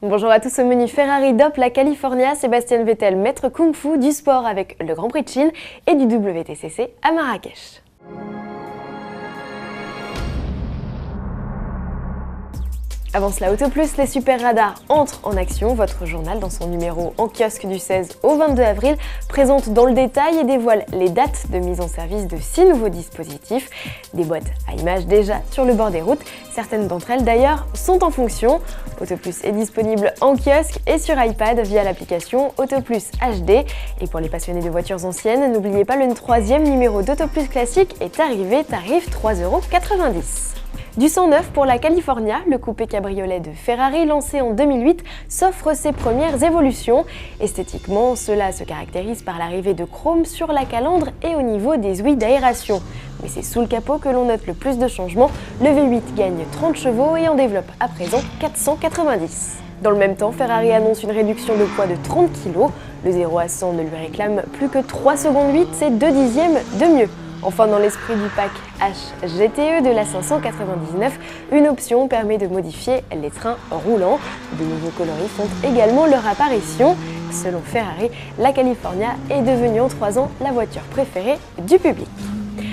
Bonjour à tous, au menu Ferrari dope la California, Sébastien Vettel maître kung-fu, du sport avec le Grand Prix de Chine et du WTCC à Marrakech. Avant cela, Auto Plus, les super radars entrent en action. Votre journal, dans son numéro en kiosque du 16 au 22 avril, présente dans le détail et dévoile les dates de mise en service de 6 nouveaux dispositifs. Des boîtes à images déjà sur le bord des routes. Certaines d'entre elles d'ailleurs sont en fonction. Auto Plus est disponible en kiosque et sur iPad via l'application Auto Plus HD. Et pour les passionnés de voitures anciennes, n'oubliez pas, le 3e numéro d'Auto Plus classique est arrivé, tarif 3,90 €. Du sang neuf pour la California, le coupé cabriolet de Ferrari lancé en 2008 s'offre ses premières évolutions. Esthétiquement, cela se caractérise par l'arrivée de chrome sur la calandre et au niveau des ouïes d'aération. Mais c'est sous le capot que l'on note le plus de changements. Le V8 gagne 30 chevaux et en développe à présent 490. Dans le même temps, Ferrari annonce une réduction de poids de 30 kg. Le 0 à 100 ne lui réclame plus que 3 secondes 8, c'est 2 dixièmes de mieux. Enfin, dans l'esprit du pack HGTE de la 599, une option permet de modifier les trains roulants. De nouveaux coloris font également leur apparition. Selon Ferrari, la California est devenue en 3 ans la voiture préférée du public.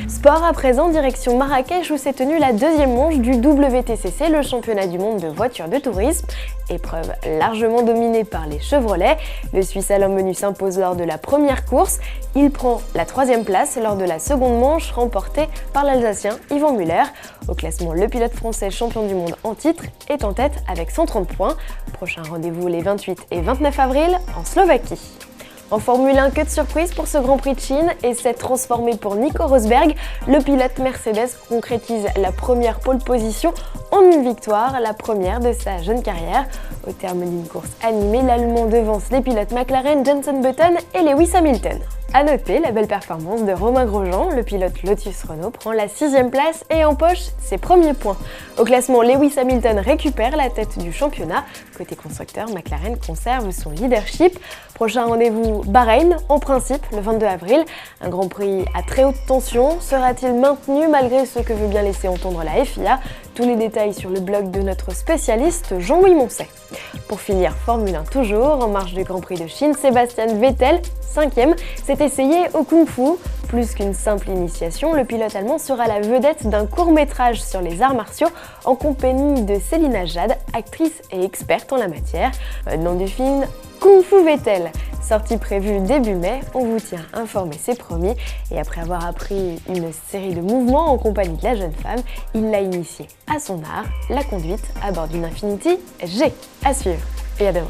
Sport à présent, direction Marrakech où s'est tenue la 2e manche du WTCC, le championnat du monde de voitures de tourisme. Épreuve largement dominée par les Chevrolet. Le Suisse Alain Menu s'impose lors de la première course. Il prend la 3e place lors de la seconde manche, remportée par l'Alsacien Yvan Muller. Au classement, le pilote français champion du monde en titre est en tête avec 130 points. Prochain rendez-vous les 28 et 29 avril en Slovaquie. En Formule 1, que de surprise pour ce Grand Prix de Chine, et c'est transformé pour Nico Rosberg. Le pilote Mercedes concrétise la première pole position en une victoire, la première de sa jeune carrière. Au terme d'une course animée, l'Allemand devance les pilotes McLaren, Jenson Button et Lewis Hamilton. A noter la belle performance de Romain Grosjean, le pilote Lotus Renault prend la 6e place et empoche ses premiers points. Au classement, Lewis Hamilton récupère la tête du championnat. Côté constructeur, McLaren conserve son leadership. Prochain rendez-vous, Bahreïn, en principe le 22 avril. Un Grand Prix à très haute tension, sera-t-il maintenu malgré ce que veut bien laisser entendre la FIA? Tous les détails sur le blog de notre spécialiste Jean-Louis Moncet. Pour finir, Formule 1 toujours, en marge du Grand Prix de Chine, Sébastien Vettel, 5e, s'est essayé au kung-fu. Plus qu'une simple initiation, le pilote allemand sera la vedette d'un court-métrage sur les arts martiaux en compagnie de Célina Jade, actrice et experte en la matière. Nom du film, Kung Fu Vettel. Sortie prévue début mai, on vous tient informé, c'est promis. Et après avoir appris une série de mouvements en compagnie de la jeune femme, il l'a initiée à son art, la conduite à bord d'une Infiniti G. À suivre et à demain.